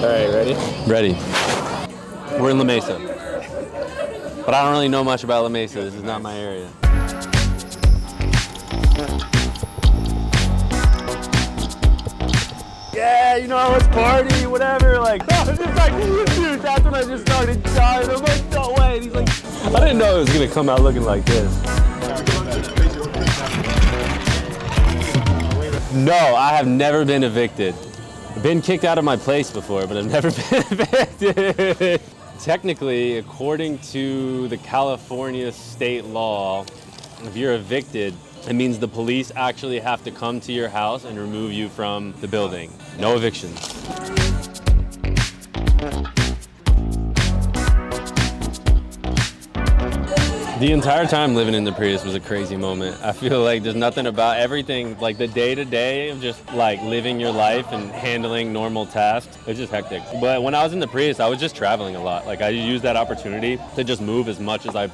All right, ready? Ready. We're in La Mesa. But I don't really know much about La Mesa. This is not my area. Yeah, you know, it's party, whatever. Like, I was just like, dude, that's when I just started dying. I'm like, no way. And he's like, I didn't know it was gonna come out looking like this. No, I have never been evicted. I've been kicked out of my place before, but I've never been evicted. Technically, according to the California state law, if you're evicted, it means the police actually have to come to your house and remove you from the building. No evictions. The entire time living in the Prius was a crazy moment. I feel like there's nothing about everything, like the day-to-day of just like living your life and handling normal tasks. It's just hectic. But when I was in the Prius, I was just traveling a lot. Like I used that opportunity to just move as much as I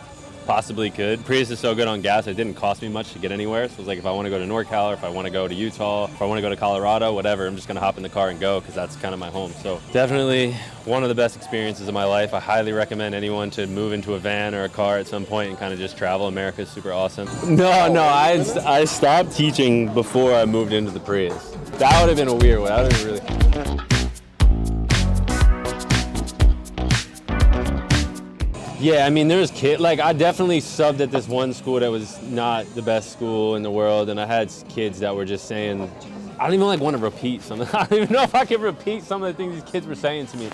possibly could. Prius is so good on gas, it didn't cost me much to get anywhere. So it was like if I want to go to NorCal, or if I want to go to Utah, if I want to go to Colorado, whatever, I'm just going to hop in the car and go because that's kind of my home. So definitely one of the best experiences of my life. I highly recommend anyone to move into a van or a car at some point and kind of just travel. America is super awesome. No, I stopped teaching before I moved into the Prius. That would have been a weird one. I don't really... Yeah, I mean, there's like I definitely subbed at this one school that was not the best school in the world, and I had kids that were just saying, I don't even like want to repeat something. I don't even know if I can repeat some of the things these kids were saying to me.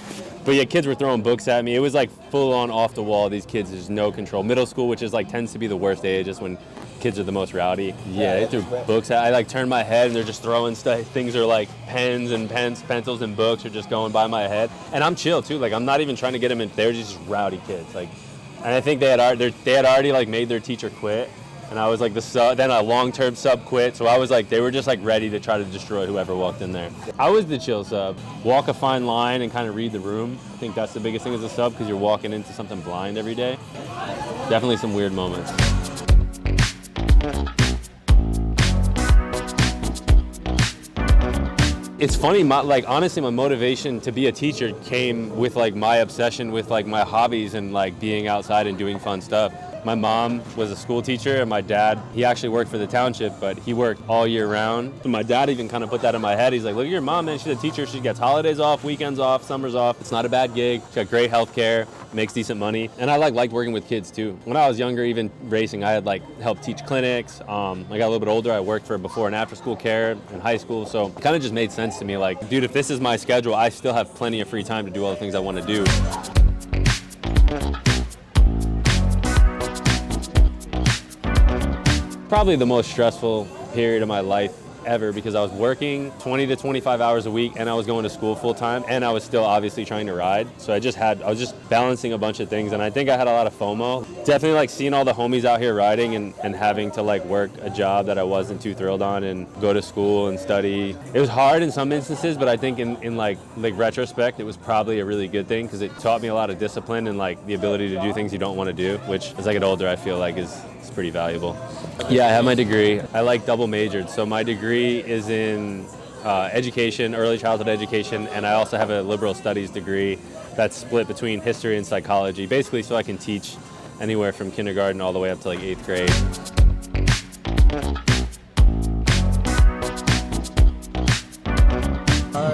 But yeah, kids were throwing books at me. It was like full on off the wall. These kids, there's no control. Middle school, which is like tends to be the worst age, just when kids are the most rowdy. Yeah, they threw books at. I like turned my head and they're just throwing stuff. Things are like pens and pencils and books are just going by my head. And I'm chill too. Like I'm not even trying to get them in. They're just rowdy kids. Like, and I think they had already like made their teacher quit. And I was like the sub, then a long-term sub quit. So I was like, they were just like ready to try to destroy whoever walked in there. I was the chill sub. Walk a fine line and kind of read the room. I think that's the biggest thing as a sub because you're walking into something blind every day. Definitely some weird moments. It's funny, honestly, my motivation to be a teacher came with like my obsession with like my hobbies and like being outside and doing fun stuff. My mom was a school teacher and my dad, he actually worked for the township, but he worked all year round. And my dad even kind of put that in my head. He's like, look at your mom, man, she's a teacher. She gets holidays off, weekends off, summers off. It's not a bad gig. She's got great health care, makes decent money. And I liked working with kids too. When I was younger, even racing, I had helped teach clinics. I got a little bit older. I worked for before and after school care in high school. So it kind of just made sense to me. Like, dude, if this is my schedule, I still have plenty of free time to do all the things I want to do. Probably the most stressful period of my life ever because I was working 20 to 25 hours a week and I was going to school full time and I was still obviously trying to ride. So I was just balancing a bunch of things and I think I had a lot of FOMO. Definitely like seeing all the homies out here riding and having to like work a job that I wasn't too thrilled on and go to school and study. It was hard in some instances, but I think in like retrospect, it was probably a really good thing because it taught me a lot of discipline and like the ability to do things you don't want to do, which as I get older, I feel like is pretty valuable. Yeah, I have my degree. I like double majored. So my degree is in education, early childhood education, and I also have a liberal studies degree that's split between history and psychology, basically so I can teach anywhere from kindergarten all the way up to like 8th grade.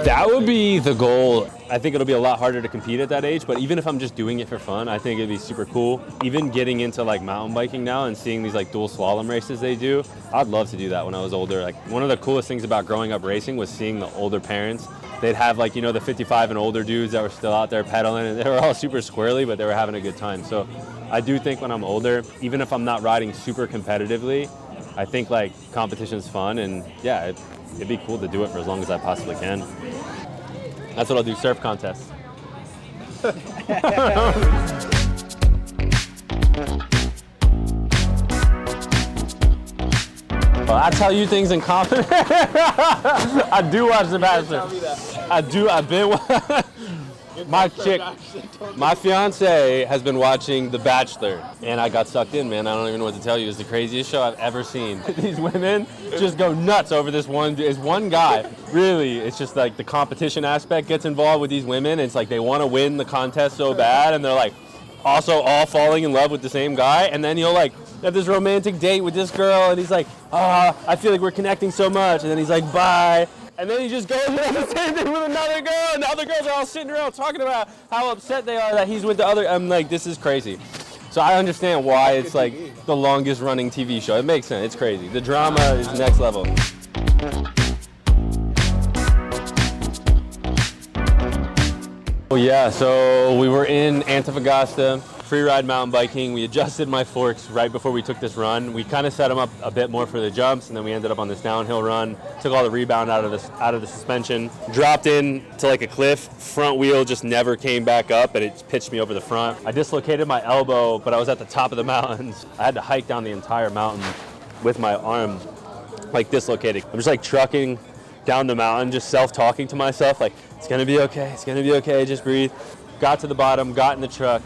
That would be the goal. I think it'll be a lot harder to compete at that age, but even if I'm just doing it for fun, I think it'd be super cool. Even getting into like mountain biking now and seeing these like dual slalom races they do, I'd love to do that when I was older. Like one of the coolest things about growing up racing was seeing the older parents. They'd have like, you know, the 55 and older dudes that were still out there pedaling and they were all super squirrely, but they were having a good time. So I do think when I'm older, even if I'm not riding super competitively, I think like competition's fun and yeah, it'd be cool to do it for as long as I possibly can. That's what I'll do, surf contests. Well, I tell you things in confidence. I do watch The Bachelor. I do, I've been my fiance has been watching The Bachelor, and I got sucked in, man. I don't even know what to tell you. It's the craziest show I've ever seen. These women just go nuts over this one guy. Really, it's just like the competition aspect gets involved with these women. It's like they want to win the contest so bad, and they're like also all falling in love with the same guy. And then he'll like have this romantic date with this girl, and he's like, I feel like we're connecting so much. And then he's like, bye. And then he just goes and does the same thing with another girl, and the other girls are all sitting around talking about how upset they are that he's with the other. I'm like, this is crazy. So I understand why it's like the longest running TV show. It makes sense. It's crazy. The drama is next level. Well, yeah, so we were in Antofagasta, free ride mountain biking. We adjusted my forks right before we took this run. We kind of set them up a bit more for the jumps, and then we ended up on this downhill run. Took all the rebound out of the suspension. Dropped in to like a cliff. Front wheel just never came back up, and it pitched me over the front. I dislocated my elbow, but I was at the top of the mountains. I had to hike down the entire mountain with my arm like dislocated. I'm just like trucking down the mountain, just self-talking to myself, like, it's gonna be okay, it's gonna be okay, just breathe. Got to the bottom, got in the truck.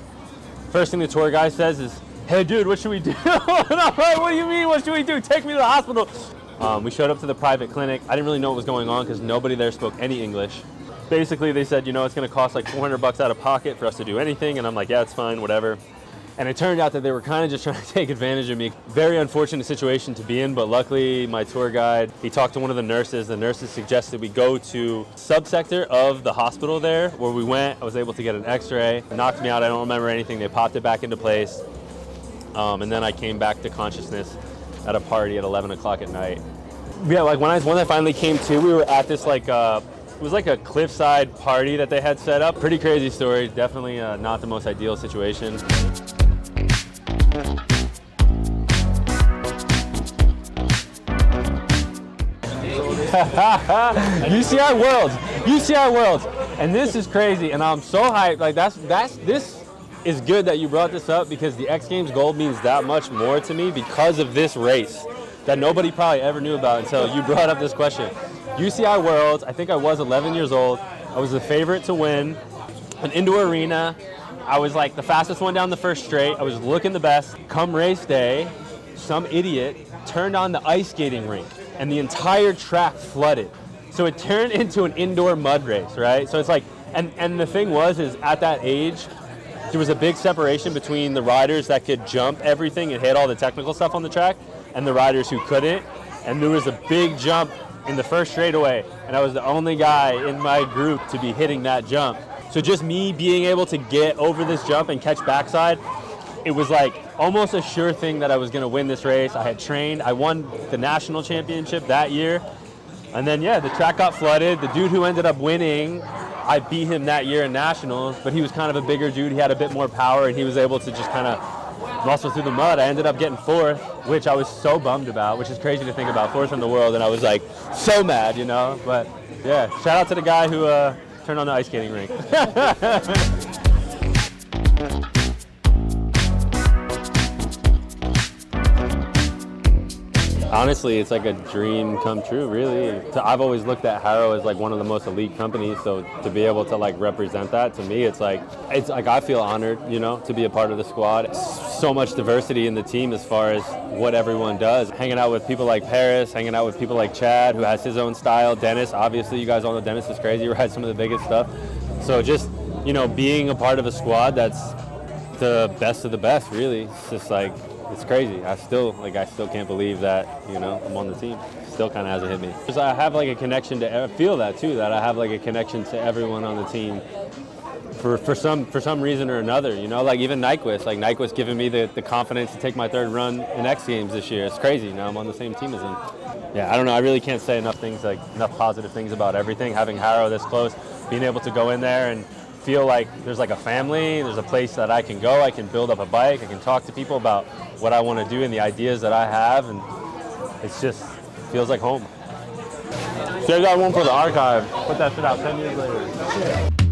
First thing the tour guy says is, hey dude, what should we do? And I'm like, what do you mean, what should we do? Take me to the hospital. We showed up to the private clinic. I didn't really know what was going on because nobody there spoke any English. Basically, they said, it's gonna cost like $400 out of pocket for us to do anything. And I'm like, yeah, it's fine, whatever. And it turned out that they were kind of just trying to take advantage of me. Very unfortunate situation to be in, but luckily my tour guide, he talked to one of the nurses. The nurses suggested we go to subsector of the hospital there, where we went. I was able to get an x-ray. It knocked me out, I don't remember anything. They popped it back into place. And then I came back to consciousness at a party at 11 o'clock at night. Yeah, like when I finally came to, we were at this like, it was like a cliffside party that they had set up. Pretty crazy story, definitely not the most ideal situation. UCI Worlds, and this is crazy, and I'm so hyped. Like this is good that you brought this up, because the X Games gold means that much more to me because of this race that nobody probably ever knew about until you brought up this question. UCI Worlds, I think I was 11 years old. I was the favorite to win. An indoor arena. I was like the fastest one down the first straight. I was looking the best. Come race day, some idiot turned on the ice skating rink and the entire track flooded. So it turned into an indoor mud race, right? So it's like, and the thing is at that age, there was a big separation between the riders that could jump everything and hit all the technical stuff on the track and the riders who couldn't. And there was a big jump in the first straightaway, and I was the only guy in my group to be hitting that jump. So just me being able to get over this jump and catch backside, it was like almost a sure thing that I was gonna win this race. I had trained, I won the national championship that year. And then yeah, the track got flooded. The dude who ended up winning, I beat him that year in nationals, but he was kind of a bigger dude. He had a bit more power, and he was able to just kind of muscle through the mud. I ended up getting fourth, which I was so bummed about, which is crazy to think about, fourth in the world, and I was like so mad, But yeah, shout out to the guy who turned on the ice skating rink. Honestly, it's like a dream come true, really. I've always looked at Haro as like one of the most elite companies, so to be able to like represent that, to me, it's like I feel honored, to be a part of the squad. So much diversity in the team as far as what everyone does. Hanging out with people like Paris, hanging out with people like Chad, who has his own style. Dennis, obviously, you guys all know Dennis is crazy, rides some of the biggest stuff. So just, being a part of a squad that's the best of the best, really. It's just like, it's crazy. I still can't believe that, I'm on the team. Still kind of hasn't hit me. Because I have like a connection I feel that too, that I have like a connection to everyone on the team for some reason or another, like even Nyquist. Like Nyquist giving me the confidence to take my third run in X Games this year. It's crazy. Now I'm on the same team as him. Yeah, I don't know. I really can't say enough positive things about everything. Having Haro this close, being able to go in there and feel like there's like a family, there's a place that I can go, I can build up a bike, I can talk to people about what I want to do and the ideas that I have, and it's just feels like home. Save that one for the archive. Put that shit out 10 years later.